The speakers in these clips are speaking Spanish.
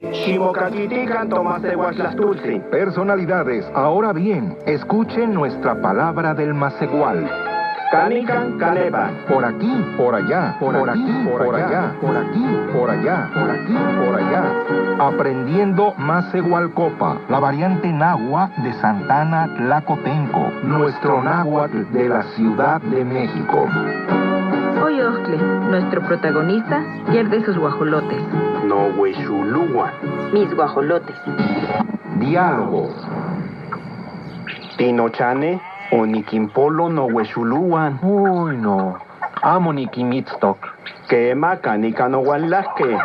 Ximocakitikan tomasehuaxtlastultzi. Personalidades, ahora bien, escuchen nuestra palabra del Macehual. Canican canepa. Por aquí, por allá, por aquí, por allá, por aquí, por allá, por aquí, por allá. Aprendiendo Macehualcopa, la variante náhuatl de Santana Tlacotenco, nuestro náhuatl de la Ciudad de México. Hoy Ojtle, nuestro protagonista, pierde sus guajolotes. No huexuluan. Mis guajolotes. Diálogo. Tinochane o niquimpolo no huexuluan. Uy, no. Amo Nikimitztok. Quema canica no guanlasque.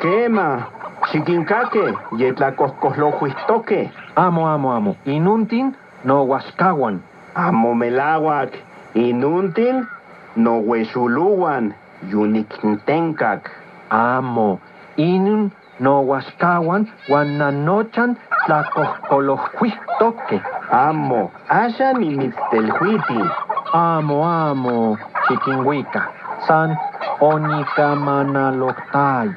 Quema. Chiquincaque. Yetlacoscoslojuistoque. Amo. Inuntin no huascahuan. Amo melahuac. Inuntin no huexuluan. Yuniquintencac. Amo. Inun no huascahuan guananochan tlacoscolojuistoque. Amo. Asha ni mitztelhuiti. Amo. Chiquinhuica. San Onicamanaloctay.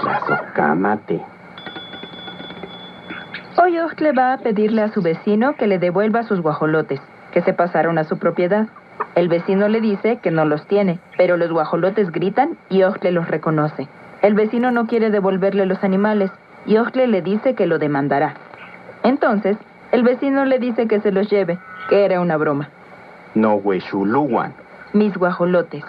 Tlazocamate. Hoy Ojtle va a pedirle a su vecino que le devuelva sus guajolotes, que se pasaron a su propiedad. El vecino le dice que no los tiene, pero los guajolotes gritan y Ojtle los reconoce. El vecino no quiere devolverle los animales y Ojtle le dice que lo demandará. Entonces, el vecino le dice que se los lleve, que era una broma. No huexuluan. Mis guajolotes.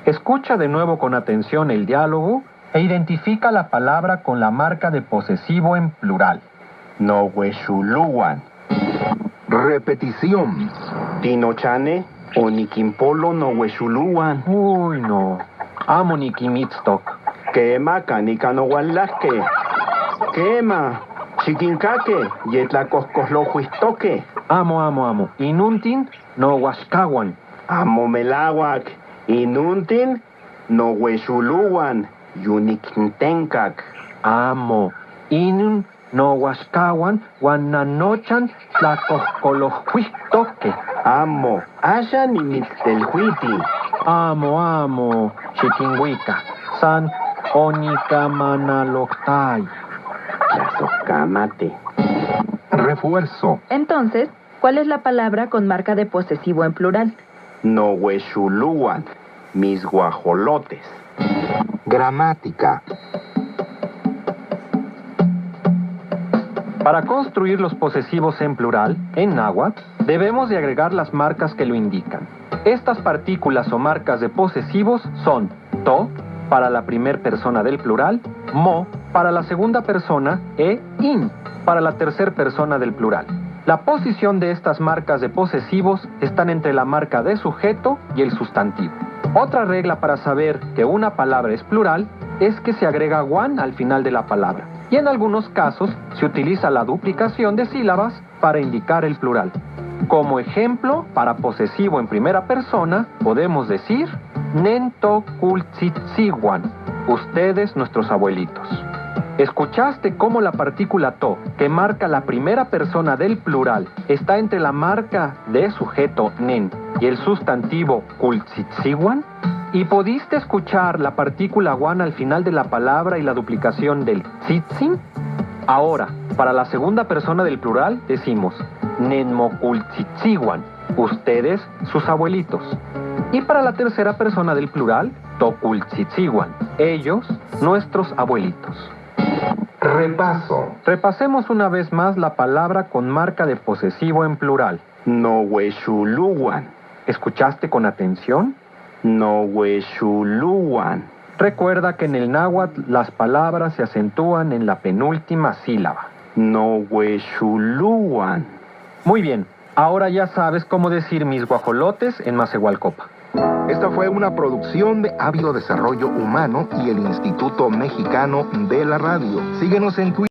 Escucha de nuevo con atención el diálogo e identifica la palabra con la marca de posesivo en plural. No huexuluan. Repetición. Tinochane o niquimpolo no huexuluan. Uy, no. Amo Nikimitztok. Quema canica no guanlasque. Quema. Chiquincaque. Yetlacoscoslojuistoque. Amo. Inuntin no huascahuan. Amo melahuac. Inuntin no huexuluan. Yuniquintencac. Amo. Inun no huascahuan guananochan tlacoscolojuistoque. Amo. Asha ni mitztelhuiti. Amo. Chiquinhuica. San Onicamanaloctay. Tlazocamate. Refuerzo. Entonces, ¿cuál es la palabra con marca de posesivo en plural? No huexuluan. Mis guajolotes. Gramática. Para construir los posesivos en plural, en náhuatl, debemos de agregar las marcas que lo indican. Estas partículas o marcas de posesivos son to, para la primera persona del plural, mo, para la segunda persona, e in, para la tercera persona del plural. La posición de estas marcas de posesivos están entre la marca de sujeto y el sustantivo. Otra regla para saber que una palabra es plural es que se agrega guan al final de la palabra. Y en algunos casos se utiliza la duplicación de sílabas para indicar el plural. Como ejemplo, para posesivo en primera persona, podemos decir Nentocultzitziguan, ustedes nuestros abuelitos. ¿Escuchaste cómo la partícula to, que marca la primera persona del plural, está entre la marca de sujeto nen y el sustantivo cultzitziguan? ¿Y pudiste escuchar la partícula guan al final de la palabra y la duplicación del tzitzin? Ahora, para la segunda persona del plural, decimos nenmocultzitziguan, ustedes sus abuelitos. Y para la tercera persona del plural, tocultzitziguan, ellos nuestros abuelitos. Repaso. Repasemos una vez más la palabra con marca de posesivo en plural. No huexuluan. ¿Escuchaste con atención? No huexuluan. Recuerda que en el náhuatl las palabras se acentúan en la penúltima sílaba. No huexuluan. Muy bien, ahora ya sabes cómo decir mis guajolotes en Macehualcopa. Esta fue una producción de Hábito Desarrollo Humano y el Instituto Mexicano de la Radio. Síguenos en Twitter.